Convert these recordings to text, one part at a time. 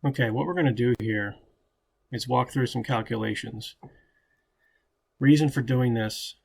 Okay, what we're going to do here is walk through some calculations. Reason for doing this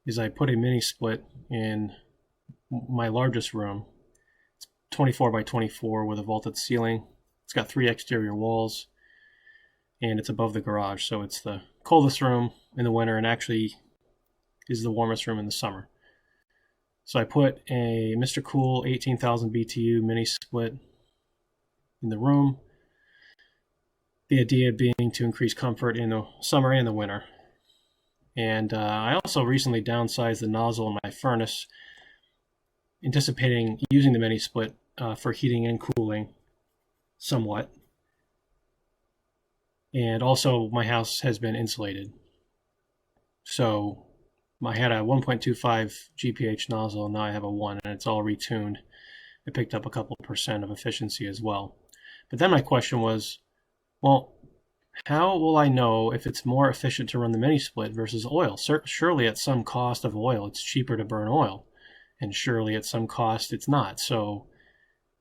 is I put a mini split in my largest room. It's 24 by 24 with a vaulted ceiling. It's got 3 exterior walls, and it's above the garage, so it's the coldest room in the winter and actually is the warmest room in the summer. So I put a Mr. Cool 18,000 BTU mini split in the room. The idea being to increase comfort in the summer and the winter. And I also recently downsized the nozzle in my furnace, anticipating using the mini split for heating and cooling somewhat. And also my house has been insulated. So I had a 1.25 GPH nozzle, and now I have a 1, and it's all retuned. I picked up a couple % of efficiency as well. But then my question was, well, how will I know if it's more efficient to run the mini split versus oil? Surely at some cost of oil, it's cheaper to burn oil. And surely at some cost, it's not. So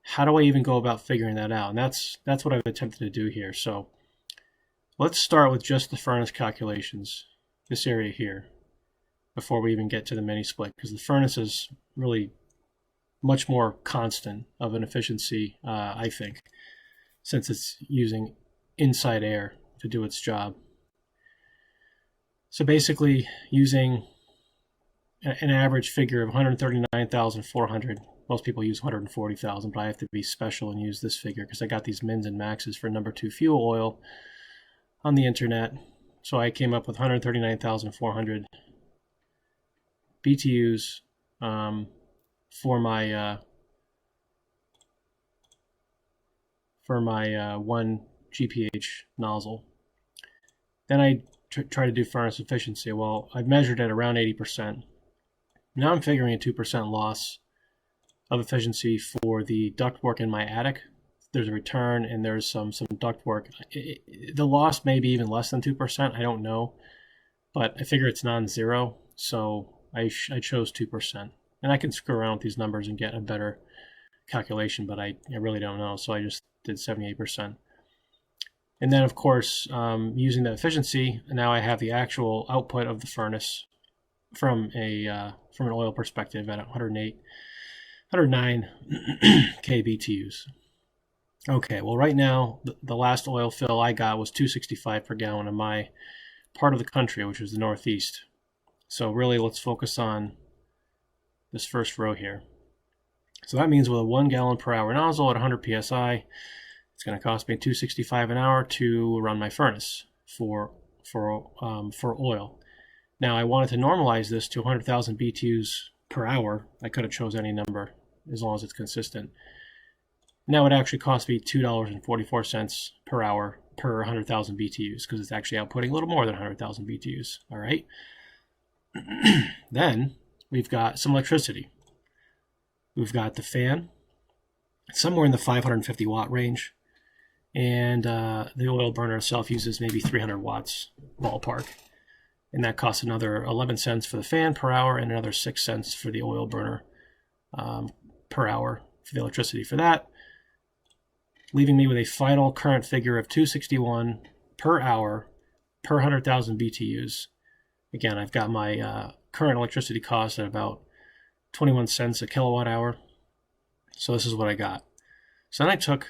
how do I even go about figuring that out? And that's what I've attempted to do here. So let's start with just the furnace calculations, this area here, before we even get to the mini split, because the furnace is really much more constant of an efficiency, I think, since it's using inside air to do its job. So basically using an average figure of 139,400. Most people use 140,000, but I have to be special and use this figure because I got these mins and maxes for number 2 fuel oil on the internet. So I came up with 139,400 BTUs for my 1 GPH nozzle. Then I try to do furnace efficiency. Well, I've measured at around 80%. Now I'm figuring a 2% loss of efficiency for the ductwork in my attic. There's a return and there's some ductwork. The loss may be even less than 2%. I don't know, but I figure it's non-zero, so I chose 2%. And I can screw around with these numbers and get a better calculation, but I really don't know, so I just did 78%. And then, of course, using the efficiency, now I have the actual output of the furnace from an oil perspective at 109 kBTUs. Okay, well, right now, the last oil fill I got was 265 per gallon in my part of the country, which is the Northeast. So really, let's focus on this first row here. So that means with a 1 gallon per hour nozzle at 100 psi, it's going to cost me $2.65 an hour to run my furnace for oil. Now I wanted to normalize this to 100,000 BTUs per hour. I could have chose any number as long as it's consistent. Now it actually cost me $2.44 per hour per 100,000 BTUs because it's actually outputting a little more than 100,000 BTUs. All right. Then we've got some electricity. We've got the fan, somewhere in the 550 watt range. And the oil burner itself uses maybe 300 watts ballpark. And that costs another 11 cents for the fan per hour and another 6 cents for the oil burner per hour for the electricity for that, leaving me with a final current figure of $2.61 per hour per 100,000 BTUs. Again, I've got my current electricity cost at about 21 cents a kilowatt hour. So this is what I got. So then I took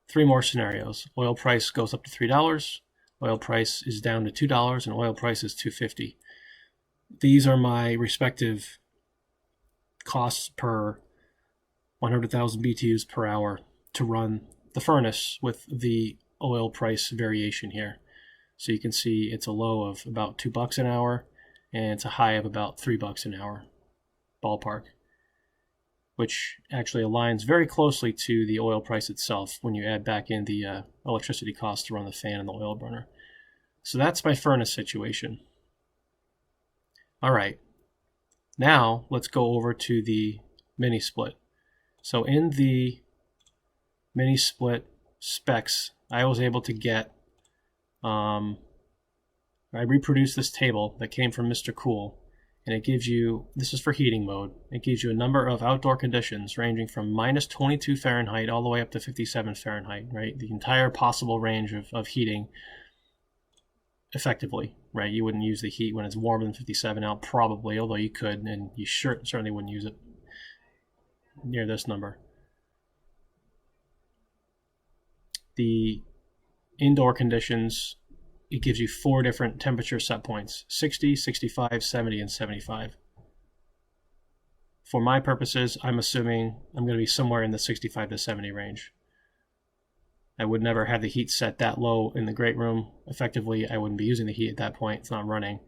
3 more scenarios. Oil price goes up to $3, oil price is down to $2, and oil price is $2.50. These are my respective costs per 100,000 BTUs per hour to run the furnace with the oil price variation here. So you can see it's a low of about $2 an hour, and it's a high of about $3 an hour, ballpark, which actually aligns very closely to the oil price itself when you add back in the electricity cost to run the fan and the oil burner. So that's my furnace situation. All right, now let's go over to the mini split. So in the mini split specs, I was able to get, I reproduced this table that came from Mr. Cool, and it gives you, this is for heating mode, it gives you a number of outdoor conditions ranging from minus 22 Fahrenheit all the way up to 57 Fahrenheit, right? The entire possible range of heating effectively, right? You wouldn't use the heat when it's warmer than 57 out, probably, although you could, and you certainly wouldn't use it near this number. The indoor conditions, it gives you 4 different temperature set points: 60, 65, 70, and 75. For my purposes, I'm assuming I'm going to be somewhere in the 65 to 70 range. I would never have the heat set that low in the great room. Effectively, I wouldn't be using the heat at that point. It's not running.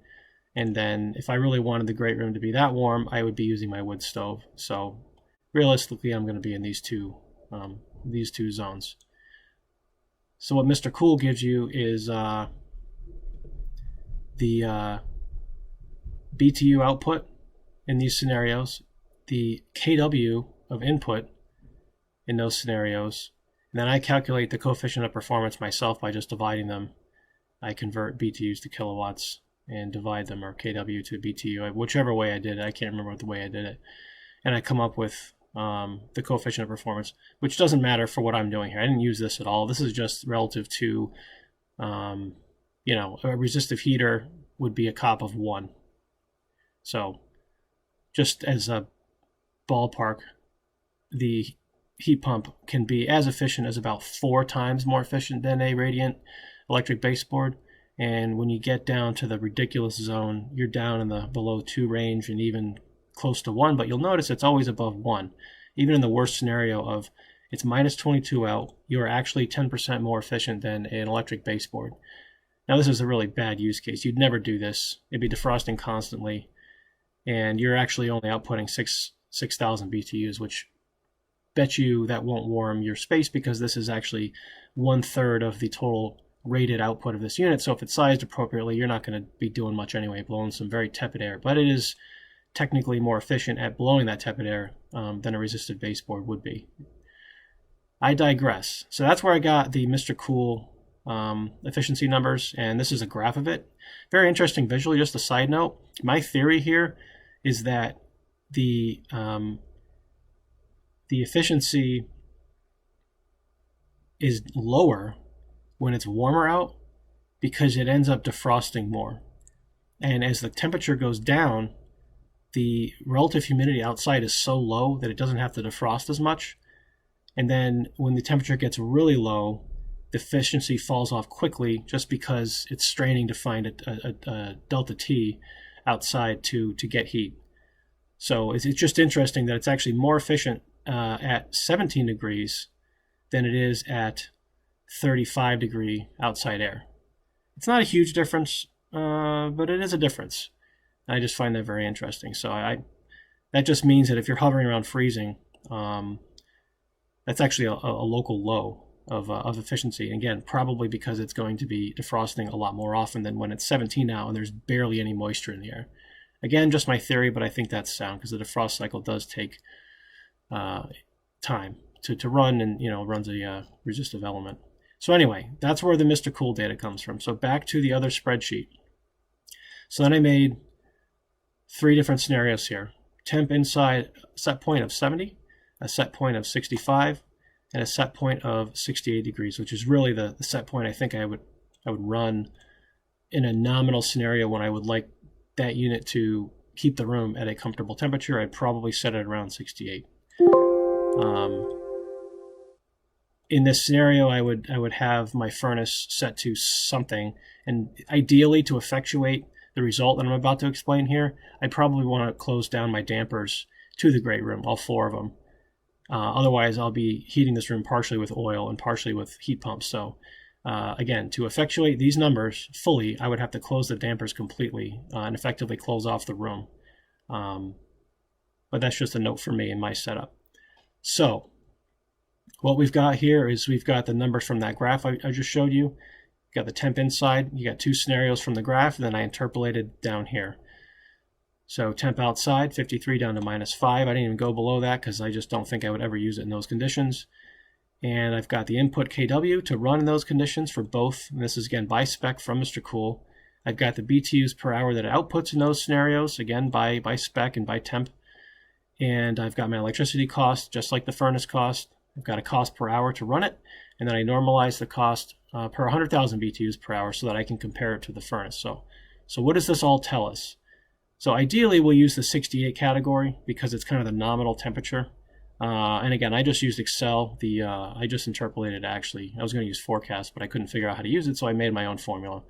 And then if I really wanted the great room to be that warm, I would be using my wood stove. So realistically, I'm going to be in these two zones. So what Mr. Cool gives you is the BTU output in these scenarios, the kW of input in those scenarios, and then I calculate the coefficient of performance myself by just dividing them. I convert BTUs to kilowatts and divide them, or kW to BTU, whichever way I did it. I can't remember the way I did it. And I come up with the coefficient of performance, which doesn't matter for what I'm doing here. I didn't use this at all. This is just relative to, you know, a resistive heater would be a COP of 1. So just as a ballpark, the heat pump can be as efficient as about 4 times more efficient than a radiant electric baseboard. And when you get down to the ridiculous zone, you're down in the below 2 range and even close to 1, but you'll notice it's always above 1. Even in the worst scenario of it's minus 22 out, you're actually 10% more efficient than an electric baseboard. Now this is a really bad use case. You'd never do this. It'd be defrosting constantly, and you're actually only outputting 6,000 BTUs, which bet you that won't warm your space, because this is actually 1/3 of the total rated output of this unit. So if it's sized appropriately, you're not going to be doing much anyway, blowing some very tepid air. But it is technically more efficient at blowing that tepid air than a resistive baseboard would be. I digress. So that's where I got the Mr. Cool efficiency numbers, and this is a graph of it. Very interesting visually. Just a side note, my theory here is that the efficiency is lower when it's warmer out because it ends up defrosting more. And as the temperature goes down, the relative humidity outside is so low that it doesn't have to defrost as much. And then when the temperature gets really low, the efficiency falls off quickly just because it's straining to find a delta T outside to get heat. So it's just interesting that it's actually more efficient at 17 degrees than it is at 35 degree outside air. It's not a huge difference, but it is a difference. I just find that very interesting. So that just means that if you're hovering around freezing, that's actually a local low of efficiency. And again, probably because it's going to be defrosting a lot more often than when it's 17 now and there's barely any moisture in the air. Again, just my theory, but I think that's sound because the defrost cycle does take time to run, and runs a resistive element. So anyway, that's where the Mr. Cool data comes from. So back to the other spreadsheet. So then I made 3 different scenarios here. Temp inside, set point of 70, a set point of 65, and a set point of 68 degrees, which is really the set point I think I would run in a nominal scenario when I would like that unit to keep the room at a comfortable temperature. I'd probably set it around 68. In this scenario, I would have my furnace set to something, and ideally to effectuate the result that I'm about to explain here, I probably want to close down my dampers to the great room, all 4 of them. Otherwise, I'll be heating this room partially with oil and partially with heat pumps. So again, to effectuate these numbers fully, I would have to close the dampers completely and effectively close off the room. But that's just a note for me in my setup. So what we've got here is we've got the numbers from that graph I just showed you. You got the temp inside. You got 2 scenarios from the graph, and then I interpolated down here. So temp outside, 53 down to -5. I didn't even go below that because I just don't think I would ever use it in those conditions. And I've got the input kW to run in those conditions for both. And this is again by spec from Mr. Cool. I've got the BTUs per hour that it outputs in those scenarios, again, by spec and by temp. And I've got my electricity cost, just like the furnace cost. I've got a cost per hour to run it, and then I normalize the cost per 100,000 BTUs per hour so that I can compare it to the furnace. So what does this all tell us? So ideally, we'll use the 68 category because it's kind of the nominal temperature. And again, I just used Excel. I just interpolated, actually. I was going to use forecast, but I couldn't figure out how to use it, so I made my own formula.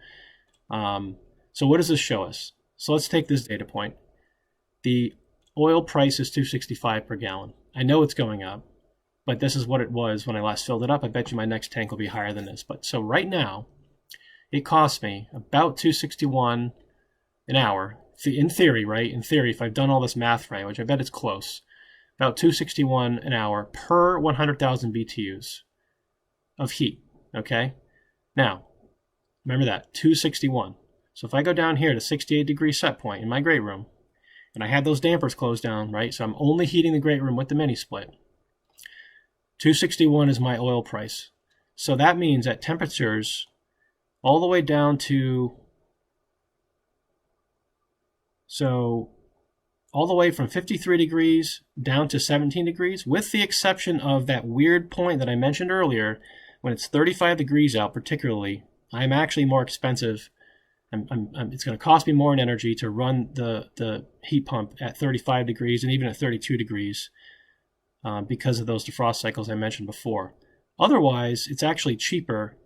So what does this show us? So let's take this data point. The oil price is $2.65 per gallon. I know it's going up, but this is what it was when I last filled it up. I bet you my next tank will be higher than this. But so right now, it costs me about $2.61 an hour. In theory, right? In theory, if I've done all this math right, which I bet it's close, about $2.61 an hour per 100,000 BTUs of heat, okay? Now, remember that, $2.61. So if I go down here to 68 degree set point in my grate room, and I had those dampers closed down, right? So I'm only heating the grate room with the mini split. $2.61 is my oil price. So that means at temperatures all the way down to, so all the way from 53 degrees down to 17 degrees, with the exception of that weird point that I mentioned earlier, when it's 35 degrees out particularly, I'm actually more expensive. It's going to cost me more in energy to run the heat pump at 35 degrees and even at 32 degrees because of those defrost cycles I mentioned before. Otherwise, it's actually cheaper,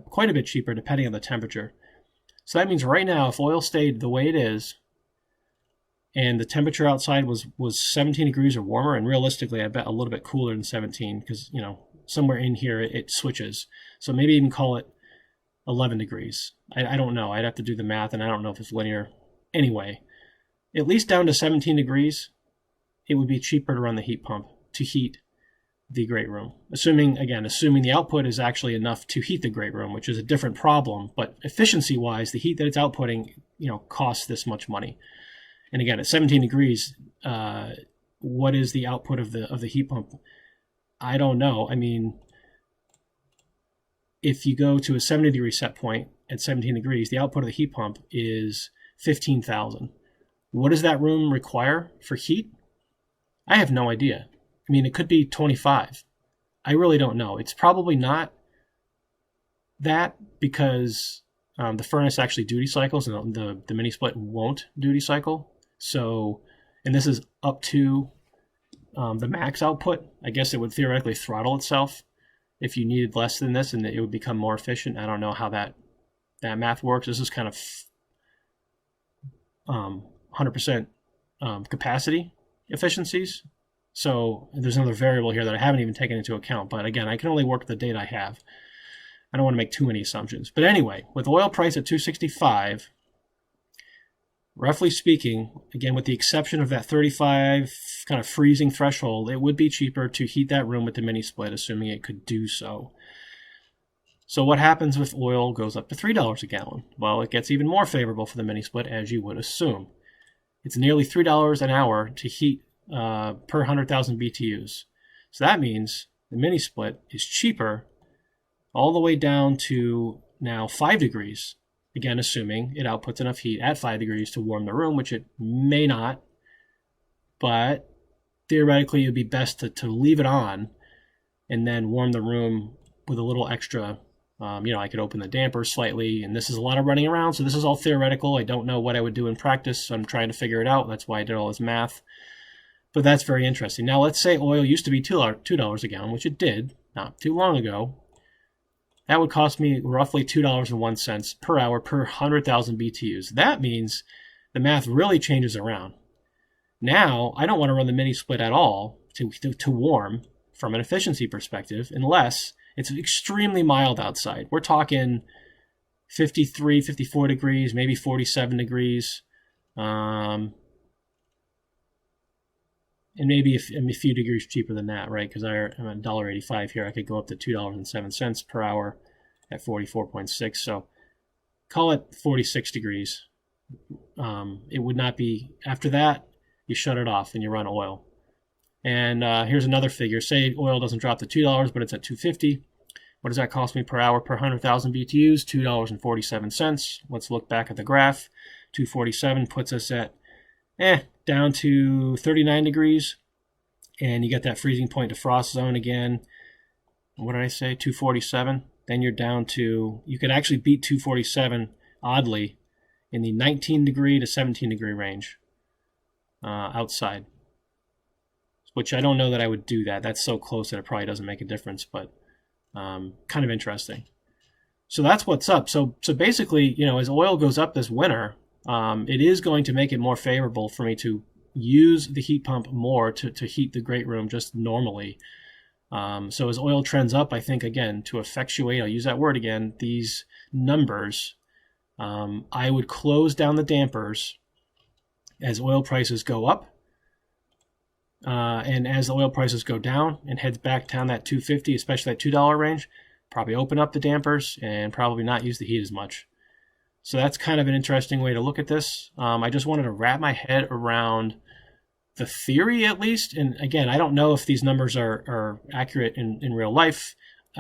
quite a bit cheaper depending on the temperature. So that means right now, if oil stayed the way it is, and the temperature outside was 17 degrees or warmer, and realistically, I bet a little bit cooler than 17 because, you know, somewhere in here it switches. So maybe even call it 11 degrees. I don't know. I'd have to do the math, and I don't know if it's linear. Anyway, at least down to 17 degrees, it would be cheaper to run the heat pump to heat the grate room. Assuming the output is actually enough to heat the grate room, which is a different problem. But efficiency-wise, the heat that it's outputting, you know, costs this much money. And again, at 17 degrees, what is the output of the heat pump? I don't know. I mean, if you go to a 70 degree set point at 17 degrees, the output of the heat pump is 15,000. What does that room require for heat? I have no idea. I mean, it could be 25. I really don't know. It's probably not that because the furnace actually duty cycles and the mini split won't duty cycle. So, and this is up to the max output. I guess it would theoretically throttle itself if you needed less than this, and it would become more efficient. I don't know how that math works. This is kind of 100% capacity efficiencies. So there's another variable here that I haven't even taken into account. But again, I can only work with the data I have. I don't want to make too many assumptions. But anyway, with oil price at $2.65, roughly speaking, again, with the exception of that 35 kind of freezing threshold, it would be cheaper to heat that room with the mini split, assuming it could do so. So what happens if oil goes up to $3 a gallon? Well, it gets even more favorable for the mini split, as you would assume. It's nearly $3 an hour to heat per 100,000 BTUs. So that means the mini split is cheaper all the way down to now 5 degrees. Again, assuming it outputs enough heat at 5 degrees to warm the room, which it may not. But theoretically, it would be best to leave it on and then warm the room with a little extra. I could open the damper slightly, and this is a lot of running around, so this is all theoretical. I don't know what I would do in practice, so I'm trying to figure it out. That's why I did all this math. But that's very interesting. Now, let's say oil used to be $2 a gallon, which it did not too long ago. That would cost me roughly $2.01 per hour per 100,000 BTUs. That means the math really changes around. Now, I don't want to run the mini split at all to warm from an efficiency perspective unless it's extremely mild outside. We're talking 53, 54 degrees, maybe 47 degrees. And maybe a few degrees cheaper than that, right? Because I'm at $1.85 here. I could go up to $2.07 per hour at 44.6. So call it 46 degrees. It would not be, after that, you shut it off and you run oil. And here's another figure. Say oil doesn't drop to $2, but it's at $2.50. What does that cost me per hour per 100,000 BTUs? $2.47. Let's look back at the graph. 247 puts us at down to 39 degrees. And you get that freezing point to frost zone again. What did I say? 247. Then you're down to, you could actually beat 247, oddly, in the 19 degree to 17 degree range outside. Which I don't know that I would do that. That's so close that it probably doesn't make a difference, but kind of interesting. So that's what's up. So basically, as oil goes up this winter, it is going to make it more favorable for me to use the heat pump more to heat the great room just normally. So as oil trends up, I think, again, to effectuate, I'll use that word again, these numbers, I would close down the dampers as oil prices go up. And as the oil prices go down and heads back down that 250, especially that $2 range, probably open up the dampers and probably not use the heat as much. So that's kind of an interesting way to look at this. I just wanted to wrap my head around the theory, at least. And again, I don't know if these numbers are accurate in real life.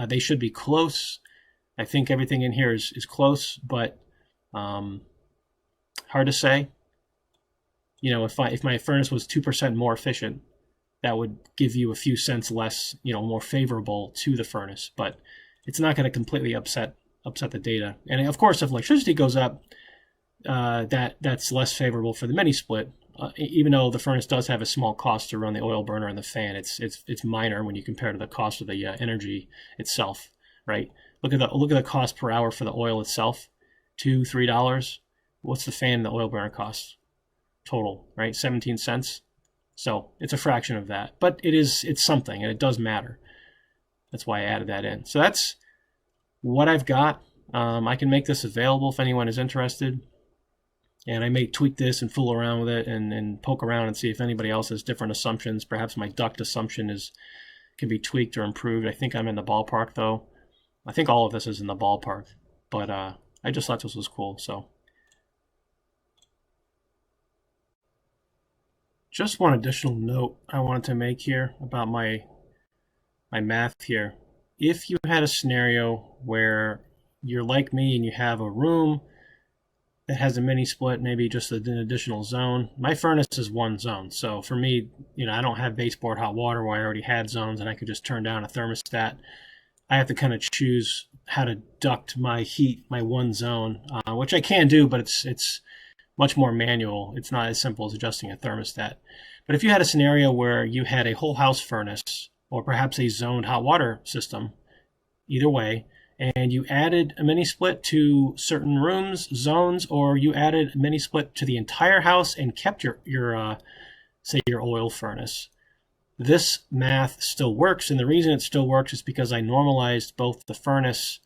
They should be close. I think everything in here is close, but hard to say. If my furnace was 2% more efficient, that would give you a few cents less, more favorable to the furnace. But it's not going to completely upset the data. And of course, if electricity goes up, that's less favorable for the mini split. Even though the furnace does have a small cost to run the oil burner and the fan, it's minor when you compare to the cost of the energy itself, right? Look at the cost per hour for the oil itself, $2-3. What's the fan and the oil burner cost total, right? 17 cents. So it's a fraction of that, but it's something, and it does matter. That's why I added that in. So that's what I've got. I can make this available if anyone is interested. And I may tweak this and fool around with it and poke around and see if anybody else has different assumptions. Perhaps my duct assumption can be tweaked or improved. I think I'm in the ballpark, though. I think all of this is in the ballpark. But I just thought this was cool. So just one additional note I wanted to make here about my math here. If you had a scenario where you're like me and you have a room that has a mini split, maybe just an additional zone. My furnace is one zone. So for me, I don't have baseboard hot water where I already had zones and I could just turn down a thermostat. I have to kind of choose how to duct my heat, my one zone, which I can do, but it's much more manual. It's not as simple as adjusting a thermostat. But if you had a scenario where you had a whole house furnace or perhaps a zoned hot water system, either way, and you added a mini split to certain rooms, zones, or you added a mini split to the entire house and kept your oil furnace, this math still works. And the reason it still works is because I normalized both the furnace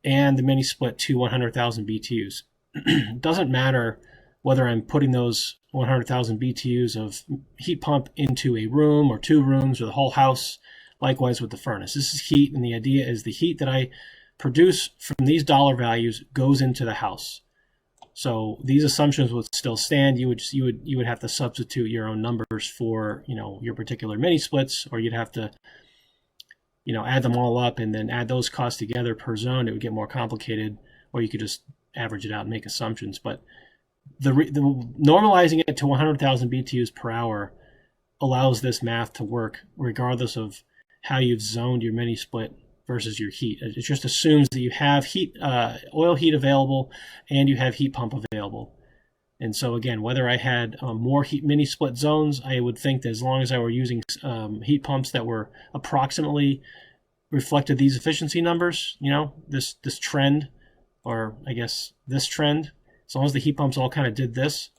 and the mini split to 100,000 BTUs. It doesn't matter whether I'm putting those 100,000 BTUs of heat pump into a room or two rooms or the whole house. Likewise with the furnace. This is heat, and the idea is the heat that I produce from these dollar values goes into the house. So these assumptions would still stand. You would have to substitute your own numbers for your particular mini splits, or you'd have to add them all up and then add those costs together per zone. It would get more complicated, or you could just average it out and make assumptions. But the normalizing it to 100,000 BTUs per hour allows this math to work regardless of how you've zoned your mini split versus your heat. It just assumes that you have oil heat available and you have heat pump available. And so again, whether I had more heat mini split zones, I would think that as long as I were using heat pumps that were approximately reflected these efficiency numbers, this trend, or I guess this trend, as long as the heat pumps all kind of did this,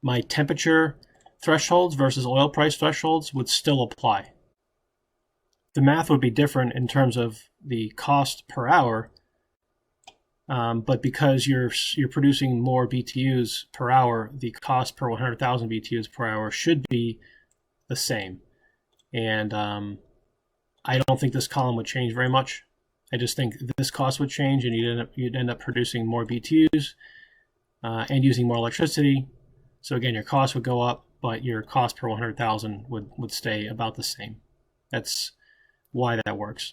my temperature thresholds versus oil price thresholds would still apply. The math would be different in terms of the cost per hour, but because you're producing more BTUs per hour, the cost per 100,000 BTUs per hour should be the same. And I don't think this column would change very much. I just think this cost would change, and you'd end up producing more BTUs and using more electricity. So again, your cost would go up, but your cost per 100,000 would stay about the same. That's why that works.